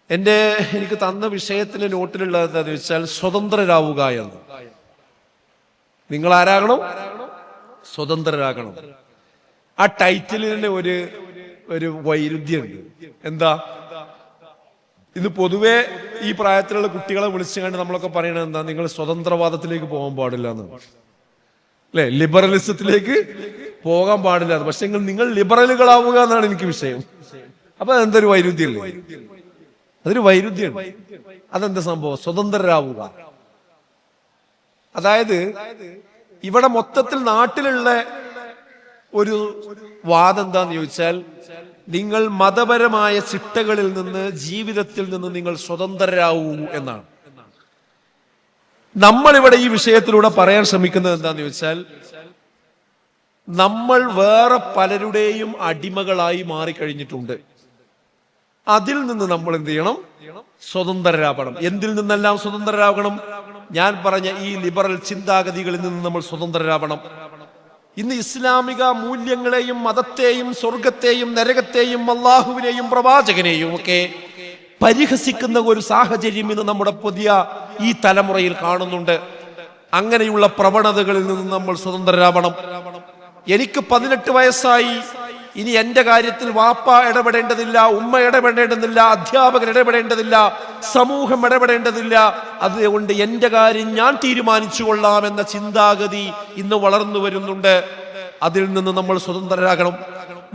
എനിക്ക് തന്ന വിഷയത്തിന്റെ നോട്ടിലുള്ളത് എന്താണെന്ന് വെച്ചാൽ സ്വതന്ത്രരാവുക എന്ന്. നിങ്ങൾ ആരാകണം? സ്വതന്ത്രരാകണം. ആ ടൈറ്റിലിന് ഒരു വൈരുദ്ധ്യമുണ്ട്. എന്താ? ഇന്ന് പൊതുവെ ഈ പ്രായത്തിലുള്ള കുട്ടികളെ വിളിച്ചു കണ്ട് നമ്മളൊക്കെ പറയണത് എന്താ? നിങ്ങൾ സ്വതന്ത്രവാദത്തിലേക്ക് പോകാൻ പാടില്ല എന്ന്, അല്ലെ? ലിബറലിസത്തിലേക്ക് പോകാൻ പാടില്ല. പക്ഷെ നിങ്ങൾ ലിബറലുകളാവുക എന്നാണ് എനിക്ക് വിഷയം. അപ്പൊ അതെന്തൊരു വൈരുദ്ധ്യമില്ലേ? അതൊരു വൈരുദ്ധ്യമാണ്. അതെന്താ സംഭവം? സ്വതന്ത്രരാവുക. അതായത് ഇവിടെ മൊത്തത്തിൽ നാട്ടിലുള്ള ഒരു വാദം എന്താന്ന് ചോദിച്ചാൽ, നിങ്ങൾ മതപരമായ ചിട്ടകളിൽ നിന്ന്, ജീവിതത്തിൽ നിന്ന് നിങ്ങൾ സ്വതന്ത്രരാവൂ എന്നാണ്. നമ്മളിവിടെ ഈ വിഷയത്തിലൂടെ പറയാൻ ശ്രമിക്കുന്നത് എന്താന്ന് ചോദിച്ചാൽ, നമ്മൾ വേറെ പലരുടെയും അടിമകളായി മാറിക്കഴിഞ്ഞിട്ടുണ്ട്. അതിൽ നിന്ന് നമ്മൾ എന്ത് ചെയ്യണം? സ്വതന്ത്രരാവണം. എന്തിൽ നിന്നെല്ലാം സ്വതന്ത്രരാകണം? ഞാൻ പറഞ്ഞ ഈ ലിബറൽ ചിന്താഗതികളിൽ നിന്ന് നമ്മൾ സ്വതന്ത്രരാവണം. ഇന്ന് ഇസ്ലാമിക മൂല്യങ്ങളെയും മതത്തെയും സ്വർഗത്തെയും നരകത്തെയും അള്ളാഹുവിനെയും പ്രവാചകനെയും ഒക്കെ പരിഹസിക്കുന്ന ഒരു സാഹചര്യം ഇന്ന് നമ്മുടെ പുതിയ ഈ തലമുറയിൽ കാണുന്നുണ്ട്. അങ്ങനെയുള്ള പ്രവണതകളിൽ നിന്ന് നമ്മൾ സ്വതന്ത്രരാവണം. എനിക്ക് 18 വയസ്സായി. ഇനി എന്റെ കാര്യത്തിൽ വാപ്പ ഇടപെടേണ്ടതില്ല, ഉമ്മ ഇടപെടേണ്ടതില്ല, അധ്യാപകർ ഇടപെടേണ്ടതില്ല, സമൂഹം ഇടപെടേണ്ടതില്ല. അതുകൊണ്ട് എന്റെ കാര്യം ഞാൻ തീരുമാനിച്ചു കൊള്ളാം എന്ന ചിന്താഗതി ഇന്ന് വളർന്നു വരുന്നുണ്ട്. അതിൽ നിന്ന് നമ്മൾ സ്വതന്ത്രരാകണം.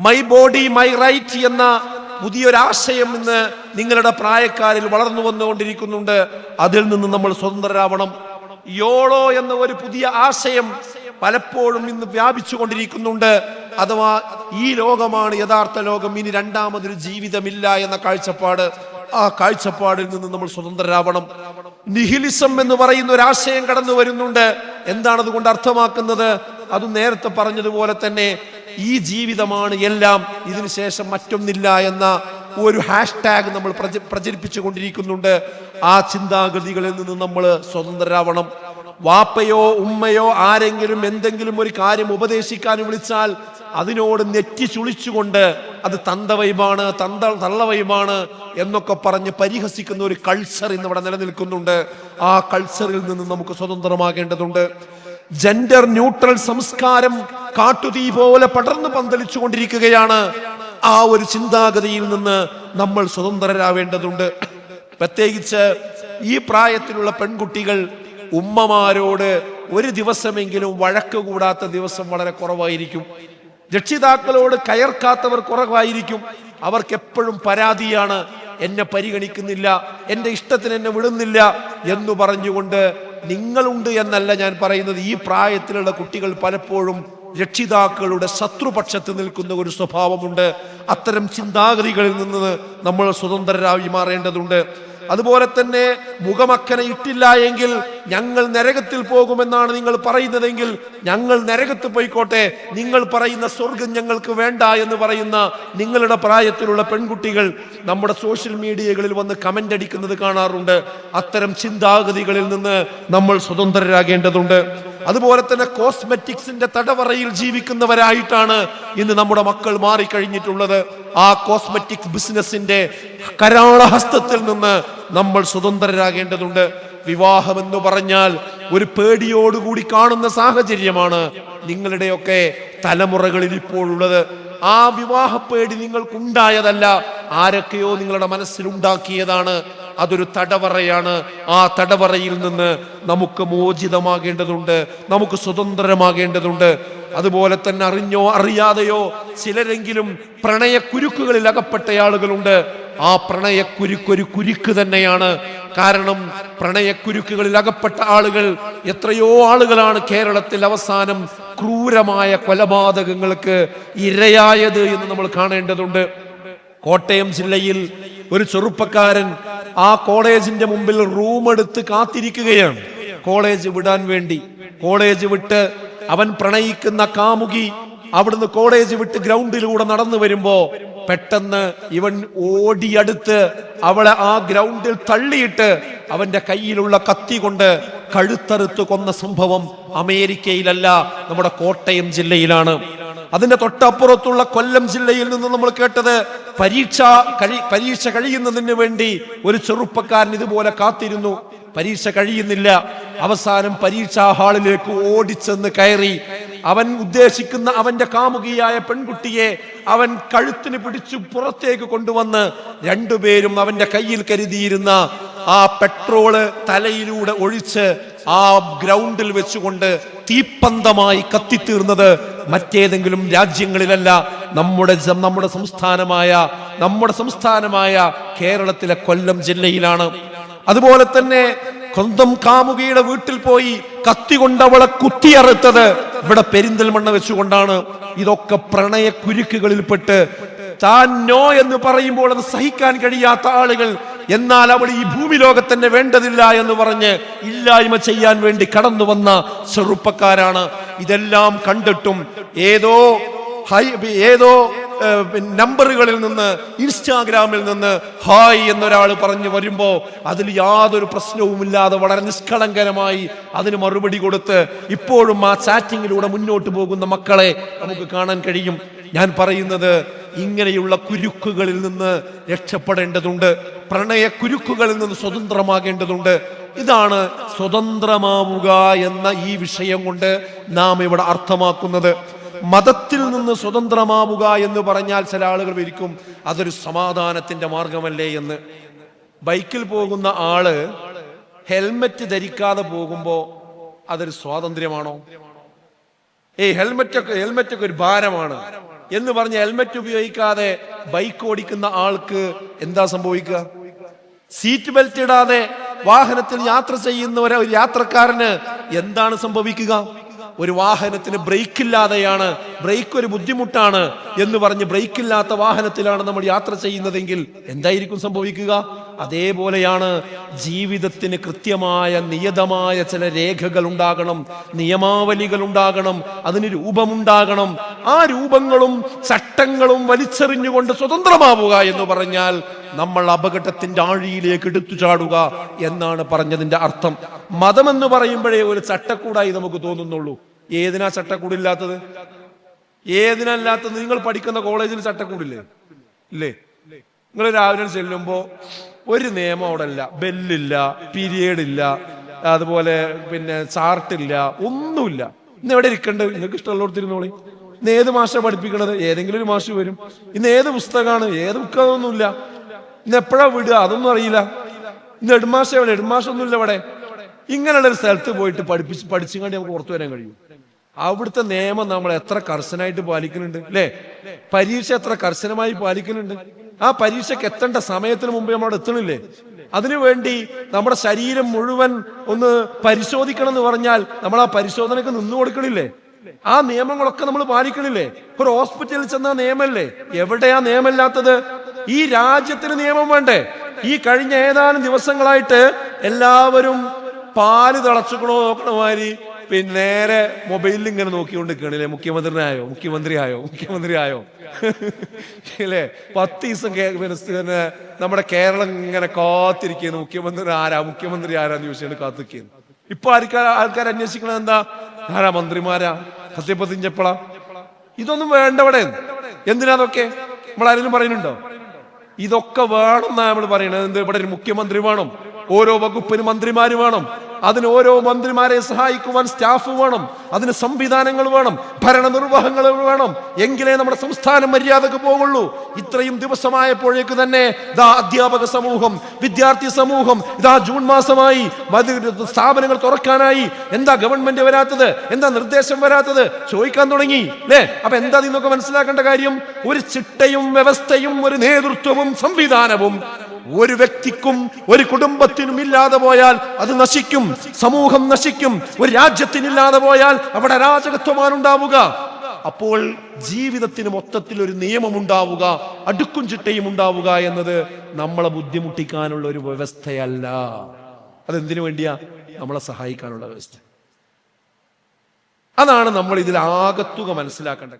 മൈ ബോഡി മൈ റൈറ്റ് എന്ന പുതിയൊരാശയം ഇന്ന് നിങ്ങളുടെ പ്രായക്കാരിൽ വളർന്നു വന്നുകൊണ്ടിരിക്കുന്നുണ്ട്. അതിൽ നിന്ന് നമ്മൾ സ്വതന്ത്രരാവണം. യോളോ എന്ന ഒരു പുതിയ ആശയം പലപ്പോഴും ഇന്ന് വ്യാപിച്ചു കൊണ്ടിരിക്കുന്നുണ്ട്. അഥവാ ഈ ലോകമാണ് യഥാർത്ഥ ലോകം, ഇനി രണ്ടാമതൊരു ജീവിതമില്ല എന്ന കാഴ്ചപ്പാട്. ആ കാഴ്ചപ്പാടിൽ നിന്ന് നമ്മൾ സ്വതന്ത്രരാവണം. നിഹിലിസം എന്ന് പറയുന്ന ഒരു ആശയം കടന്നു വരുന്നുണ്ട്. എന്താണ് അതുകൊണ്ട് അർത്ഥമാക്കുന്നത്? അത് നേരത്തെ പറഞ്ഞതുപോലെ തന്നെ ഈ ജീവിതമാണ് എല്ലാം, ഇതിനു ശേഷം മറ്റൊന്നില്ല എന്ന ഒരു ഹാഷ്ടാഗ് നമ്മൾ പ്രചരിപ്പിച്ചു കൊണ്ടിരിക്കുന്നുണ്ട്. ആ ചിന്താഗതികളിൽ നിന്ന് നമ്മൾ സ്വതന്ത്രരാവണം. വാപ്പയോ ഉമ്മയോ ആരെങ്കിലും എന്തെങ്കിലും ഒരു കാര്യം ഉപദേശിക്കാൻ വിളിച്ചാൽ അതിനോട് നെറ്റി ചുളിച്ചുകൊണ്ട് അത് തന്തവൈബാണ്, തള്ളവൈബാണ് എന്നൊക്കെ പറഞ്ഞ് പരിഹസിക്കുന്ന ഒരു കൾച്ചർ ഇന്നിവിടെ നിലനിൽക്കുന്നുണ്ട്. ആ കൾച്ചറിൽ നിന്ന് നമുക്ക് സ്വതന്ത്രമാകേണ്ടതുണ്ട്. ജെൻഡർ ന്യൂട്രൽ സംസ്കാരം കാട്ടുതീ പോലെ പടർന്നു പന്തലിച്ചു കൊണ്ടിരിക്കുകയാണ്. ആ ഒരു ചിന്താഗതിയിൽ നിന്ന് നമ്മൾ സ്വതന്ത്രരാവേണ്ടതുണ്ട്. പ്രത്യേകിച്ച് ഈ പ്രായത്തിലുള്ള പെൺകുട്ടികൾ ഉമ്മമാരോട് ഒരു ദിവസമെങ്കിലും വഴക്ക് കൂടാത്ത ദിവസം വളരെ കുറവായിരിക്കും. രക്ഷിതാക്കളോട് കയർക്കാത്തവർ കുറവായിരിക്കും. അവർക്ക് എപ്പോഴും പരാതിയാണ്, എന്നെ പരിഗണിക്കുന്നില്ല, എന്റെ ഇഷ്ടത്തിന് എന്നെ വിടുന്നില്ല എന്ന് പറഞ്ഞുകൊണ്ട്. നിങ്ങളുണ്ട് എന്നല്ല ഞാൻ പറയുന്നത്, ഈ പ്രായത്തിലുള്ള കുട്ടികൾ പലപ്പോഴും രക്ഷിതാക്കളുടെ ശത്രുപക്ഷത്ത് നിൽക്കുന്ന ഒരു സ്വഭാവമുണ്ട്. അത്തരം ചിന്താഗതികളിൽ നിന്ന് നമ്മൾ സ്വതന്ത്രരായി മാറേണ്ടതുണ്ട്. അതുപോലെ തന്നെ മുഖമക്കനെ ഇട്ടില്ല എങ്കിൽ ഞങ്ങൾ നരകത്തിൽ പോകുമെന്നാണ് നിങ്ങൾ പറയുന്നതെങ്കിൽ ഞങ്ങൾ നരകത്ത് പോയിക്കോട്ടെ, നിങ്ങൾ പറയുന്ന സ്വർഗം ഞങ്ങൾക്ക് വേണ്ട എന്ന് പറയുന്ന നിങ്ങളുടെ പ്രായത്തിലുള്ള പെൺകുട്ടികൾ നമ്മുടെ സോഷ്യൽ മീഡിയകളിൽ വന്ന് കമന്റ് അടിക്കുന്നത് കാണാറുണ്ട്. അത്തരം ചിന്താഗതികളിൽ നിന്ന് നമ്മൾ സ്വതന്ത്രരാകേണ്ടതുണ്ട്. അതുപോലെ തന്നെ കോസ്മെറ്റിക്സിന്റെ തടവറയിൽ ജീവിക്കുന്നവരായിട്ടാണ് ഇന്ന് നമ്മുടെ മക്കൾ മാറിക്കഴിഞ്ഞിട്ടുള്ളത്. ആ കോസ്മെറ്റിക്സ് ബിസിനസിന്റെ കരാളഹസ്തത്തിൽ നിന്ന് നമ്മൾ സ്വതന്ത്രരാകേണ്ടതുണ്ട്. വിവാഹം എന്ന് പറഞ്ഞാൽ ഒരു പേടിയോടുകൂടി കാണുന്ന സാഹചര്യമാണ് നിങ്ങളുടെയൊക്കെ തലമുറകളിൽ ഇപ്പോഴുള്ളത്. ആ വിവാഹ പേടി നിങ്ങൾക്കുണ്ടായതല്ല, ആരൊക്കെയോ നിങ്ങളുടെ മനസ്സിലുണ്ടാക്കിയതാണ്. അതൊരു തടവറയാണ്. ആ തടവറയിൽ നിന്ന് നമുക്ക് മോചിതമാകേണ്ടതുണ്ട്, നമുക്ക് സ്വതന്ത്രമാകേണ്ടതുണ്ട്. അതുപോലെ തന്നെ അറിഞ്ഞോ അറിയാതെയോ ചിലരെങ്കിലും പ്രണയക്കുരുക്കുകളിൽ അകപ്പെട്ട ആളുകളുണ്ട്. ആ പ്രണയക്കുരുക്കൊരു കുരുക്ക് തന്നെയാണ്. കാരണം പ്രണയക്കുരുക്കുകളിൽ അകപ്പെട്ട ആളുകൾ, എത്രയോ ആളുകളാണ് കേരളത്തിൽ അവസാനം ക്രൂരമായ കൊലപാതകങ്ങൾക്ക് ഇരയായത് എന്ന് നമ്മൾ കാണേണ്ടതുണ്ട്. കോട്ടയം ജില്ലയിൽ ഒരു ചെറുപ്പക്കാരൻ ആ കോളേജിന്റെ മുമ്പിൽ റൂം എടുത്ത് കാത്തിരിക്കുകയാണ് കോളേജ് വിടാൻ വേണ്ടി. കോളേജ് വിട്ട് അവൻ പ്രണയിക്കുന്ന കാമുകി അവിടുന്ന് കോളേജ് വിട്ട് ഗ്രൗണ്ടിലൂടെ നടന്നു വരുമ്പോ പെട്ടെന്ന് ഇവൻ ഓടിയടുത്ത് അവളെ ആ ഗ്രൗണ്ടിൽ തള്ളിയിട്ട് അവന്റെ കയ്യിലുള്ള കത്തി കൊണ്ട് കഴുത്തറുത്ത് കൊന്ന സംഭവം അമേരിക്കയിലല്ല, നമ്മുടെ കോട്ടയം ജില്ലയിലാണ്. അതിന്റെ തൊട്ടപ്പുറത്തുള്ള കൊല്ലം ജില്ലയിൽ നിന്ന് നമ്മൾ കേട്ടത് പരീക്ഷ കഴിയുന്നതിന് വേണ്ടി ഒരു ചെറുപ്പക്കാരൻ ഇതുപോലെ കാത്തിരുന്നു. പരീക്ഷ കഴിയുന്നില്ല. അവസാനം പരീക്ഷാ ഹാളിലേക്ക് ഓടിച്ചെന്ന് കയറി അവൻ ഉദ്ദേശിക്കുന്ന അവന്റെ കാമുകിയായ പെൺകുട്ടിയെ അവൻ കഴുത്തിന് പിടിച്ചു പുറത്തേക്ക് കൊണ്ടുവന്ന് രണ്ടുപേരും അവന്റെ കയ്യിൽ കരുതിയിരുന്ന ആ പെട്രോള് തലയിലൂടെ ഒഴിച്ച് ആ ഗ്രൗണ്ടിൽ വെച്ചുകൊണ്ട് തീപ്പന്തമായി കത്തിത്തീർന്നത് മറ്റേതെങ്കിലും രാജ്യങ്ങളിലല്ല, നമ്മുടെ സംസ്ഥാനമായ കേരളത്തിലെ കൊല്ലം ജില്ലയിലാണ്. അതുപോലെ തന്നെ സ്വന്തം കാമുകിയുടെ വീട്ടിൽ പോയി കത്തി കൊണ്ട് അവളെ കുത്തിയറുത്തത് ഇവിടെ പെരിന്തൽമണ്ണ വെച്ചുകൊണ്ടാണ്. ഇതൊക്കെ പ്രണയ കുരുക്കുകളിൽപ്പെട്ട് താൻ നോ എന്ന് പറയുമ്പോൾ അത് സഹിക്കാൻ കഴിയാത്ത ആളുകൾ, എന്നാൽ അവൾ ഈ ഭൂമി ലോകത്തന്നെ വേണ്ടതില്ല എന്ന് പറഞ്ഞ് ഇല്ലായ്മ ചെയ്യാൻ വേണ്ടി കടന്നു വന്ന ചെറുപ്പക്കാരാണ്. ഇതെല്ലാം കണ്ടിട്ടും ഏതോ നമ്പറുകളിൽ നിന്ന്, ഇൻസ്റ്റാഗ്രാമിൽ നിന്ന് ഹായ് എന്നൊരാൾ പറഞ്ഞു വരുമ്പോ അതിൽ യാതൊരു പ്രശ്നവുമില്ലാതെ വളരെ നിഷ്കളങ്കരമായി അതിന് മറുപടി കൊടുത്ത് ഇപ്പോഴും ആ ചാറ്റിങ്ങിലൂടെ മുന്നോട്ട് പോകുന്ന മക്കളെ നമുക്ക് കാണാൻ കഴിയും. ഞാൻ പറയുന്നത് ഇങ്ങനെയുള്ള കുരുക്കുകളിൽ നിന്ന് രക്ഷപ്പെടേണ്ടതുണ്ട്. പ്രണയ കുരുക്കുകളിൽ നിന്ന് സ്വതന്ത്രമാകേണ്ടതുണ്ട്. ഇതാണ് സ്വതന്ത്രമാവുക എന്ന ഈ വിഷയം കൊണ്ട് നാം ഇവിടെ അർത്ഥമാക്കുന്നത്. മതത്തിൽ നിന്ന് സ്വതന്ത്രമാവുക എന്ന് പറഞ്ഞാൽ ചില ആളുകൾ വിരിക്കും അതൊരു സമാധാനത്തിന്റെ മാർഗമല്ലേ എന്ന്. ബൈക്കിൽ പോകുന്ന ആള് ഹെൽമെറ്റ് ധരിക്കാതെ പോകുമ്പോ അതൊരു സ്വാതന്ത്ര്യമാണോ? ഹെൽമെറ്റ് ഒക്കെ ഒരു ഭാരമാണ് എന്ന് പറഞ്ഞ് ഹെൽമെറ്റ് ഉപയോഗിക്കാതെ ബൈക്ക് ഓടിക്കുന്ന ആൾക്ക് എന്താ സംഭവിക്കുക? സീറ്റ് ബെൽറ്റ് ഇടാതെ വാഹനത്തിൽ യാത്ര ചെയ്യുന്ന ഒരു യാത്രക്കാരന് എന്താണ് സംഭവിക്കുക? ഒരു വാഹനത്തിന് ബ്രേക്ക് ഇല്ലാതെയാണ്, ബ്രേക്ക് ഒരു ബുദ്ധിമുട്ടാണ് എന്ന് പറഞ്ഞ് ബ്രേക്കില്ലാത്ത വാഹനത്തിലാണ് നമ്മൾ യാത്ര ചെയ്യുന്നതെങ്കിൽ എന്തായിരിക്കും സംഭവിക്കുക? അതേപോലെയാണ് ജീവിതത്തിന് കൃത്യമായ നിയതമായ ചില രേഖകൾ ഉണ്ടാകണം, നിയമാവലികൾ ഉണ്ടാകണം, അതിന് രൂപമുണ്ടാകണം. ആ രൂപങ്ങളും ചട്ടങ്ങളും വലിച്ചെറിഞ്ഞുകൊണ്ട് സ്വതന്ത്രമാവുക എന്ന് പറഞ്ഞാൽ നമ്മൾ അപകടത്തിന്റെ ആഴിയിലേക്ക് എടുത്തു ചാടുക എന്നാണ് പറഞ്ഞതിന്റെ അർത്ഥം. മതം എന്ന് പറയുമ്പോഴേ ഒരു ചട്ടക്കൂടായി നമുക്ക് തോന്നുന്നുള്ളൂ. ഏതിനാ ചട്ടക്കൂടില്ലാത്തത്? ഏതിനല്ലാത്തത്? നിങ്ങൾ പഠിക്കുന്ന കോളേജിൽ ചട്ടക്കൂടില്ലേ? ഇല്ലേ? നിങ്ങൾ രാവിലെ ചെല്ലുമ്പോ ഒരു നിയമം അവിടെ ഇല്ല, ബെല്ലില്ല, പീരിയഡ് ഇല്ല, അതുപോലെ പിന്നെ ചാർട്ടില്ല, ഒന്നുമില്ല. ഇന്ന് എവിടെ ഇരിക്കണ്ടത്? നിങ്ങൾക്ക് ഇഷ്ടമുള്ളവർത്തിരുന്നോളി. ഇന്ന് ഏത് മാഷ പഠിപ്പിക്കണത്? ഏതെങ്കിലും ഒരു മാഷ് വരും. ഇന്ന് ഏത് പുസ്തകമാണ്? ഏത് ബുക്കൊന്നുമില്ല. ഇന്ന് എപ്പോഴാ വിടുക? അതൊന്നും അറിയില്ല. ഇന്ന് ഹെഡ്മാഷ എവിടെ? ഹെഡ്മാഷൊന്നുമില്ല ഇവിടെ. ഇങ്ങനെയുള്ള ഒരു സ്ഥലത്ത് പോയിട്ട് പഠിച്ചും കണ്ടി നമുക്ക് പുറത്തു വരാൻ കഴിയും. അവിടുത്തെ നിയമം നമ്മൾ എത്ര കർശനായിട്ട് പാലിക്കുന്നുണ്ട് അല്ലേ? പരീക്ഷ എത്ര കർശനമായി പാലിക്കുന്നുണ്ട്. ആ പരീക്ഷയ്ക്ക് എത്തേണ്ട സമയത്തിന് മുമ്പേ നമ്മൾ എത്തണില്ലേ? അതിനുവേണ്ടി നമ്മുടെ ശരീരം മുഴുവൻ ഒന്ന് പരിശോധിക്കണം എന്ന് പറഞ്ഞാൽ നമ്മൾ ആ പരിശോധനക്ക് നിന്നു കൊടുക്കണില്ലേ? ആ നിയമങ്ങളൊക്കെ നമ്മൾ പാലിക്കണില്ലേ? ഒരു ഹോസ്പിറ്റലിൽ ചെന്ന നിയമല്ലേ? എവിടെയാ നിയമമില്ലാത്തത്? ഈ രാജ്യത്തിന് നിയമം വേണ്ടേ? ഈ കഴിഞ്ഞ ഏതാനും ദിവസങ്ങളായിട്ട് എല്ലാവരും പാല് തിളച്ചുക്കണോ നോക്കണമാതിരി പിന്നെ നേരെ മൊബൈലിൽ ഇങ്ങനെ നോക്കിക്കൊണ്ട് നിൽക്കണില്ലേ? മുഖ്യമന്ത്രിയായോ അല്ലേ? 10 ദിവസം നമ്മുടെ കേരളം ഇങ്ങനെ കാത്തിരിക്കുന്നു. മുഖ്യമന്ത്രി ആരാന്ന് ചോദിച്ചാൽ കാത്തിരിക്കുന്നു. ഇപ്പൊ ആൾക്കാർ അന്വേഷിക്കണത് എന്താ? ആരാ മന്ത്രിമാരാ? സത്യപ്രതിജ്ഞപ്പളാ? ഇതൊന്നും വേണ്ടവിടെ. എന്തിനാ അതൊക്കെ? നമ്മളാരെങ്കിലും പറയുന്നുണ്ടോ? ഇതൊക്കെ വേണമെന്നാ നമ്മൾ പറയണത്. ഇവിടെ ഒരു മുഖ്യമന്ത്രി വേണം, ഓരോ വകുപ്പിന് മന്ത്രിമാര് വേണം, അതിന് ഓരോ മന്ത്രിമാരെ സഹായിക്കുവാൻ സ്റ്റാഫ് വേണം, അതിന് സംവിധാനങ്ങൾ വേണം, ഭരണനിർവഹങ്ങൾ വേണം. എങ്കിലേ നമ്മുടെ സംസ്ഥാനം മര്യാദക്ക് പോകുള്ളൂ. ഇത്രയും ദിവസമായപ്പോഴേക്ക് തന്നെ ഇതാ അധ്യാപക സമൂഹം, വിദ്യാർത്ഥി സമൂഹം, ഇതാ ജൂൺ മാസമായി, സ്ഥാപനങ്ങൾ തുറക്കാനായി. എന്താ ഗവൺമെന്റ് വരാത്തത്? എന്താ നിർദ്ദേശം വരാത്തത്? ചോദിക്കാൻ തുടങ്ങി അല്ലേ? അപ്പൊ എന്താ നിന്നൊക്കെ മനസ്സിലാക്കേണ്ട കാര്യം? ഒരു ചിട്ടയും വ്യവസ്ഥയും ഒരു നേതൃത്വവും സംവിധാനവും ഒരു വ്യക്തിക്കും ഒരു കുടുംബത്തിനും ഇല്ലാതെ പോയാൽ അത് നശിക്കും. സമൂഹം നശിക്കും. ഒരു രാജ്യത്തിനില്ലാതെ പോയാൽ അവിടെ അരാജകത്വമാണ് ഉണ്ടാവുക. അപ്പോൾ ജീവിതത്തിന് മൊത്തത്തിൽ ഒരു നിയമം ഉണ്ടാവുക, അടുക്കും ചിട്ടയും ഉണ്ടാവുക എന്നത് നമ്മളെ ബുദ്ധിമുട്ടിക്കാനുള്ള ഒരു വ്യവസ്ഥയല്ല. അതെന്തിനു വേണ്ടിയാ? നമ്മളെ സഹായിക്കാനുള്ള വ്യവസ്ഥ. അതാണ് നമ്മൾ ഇതിൽ ആകത്തുക മനസ്സിലാക്കേണ്ട കാര്യം.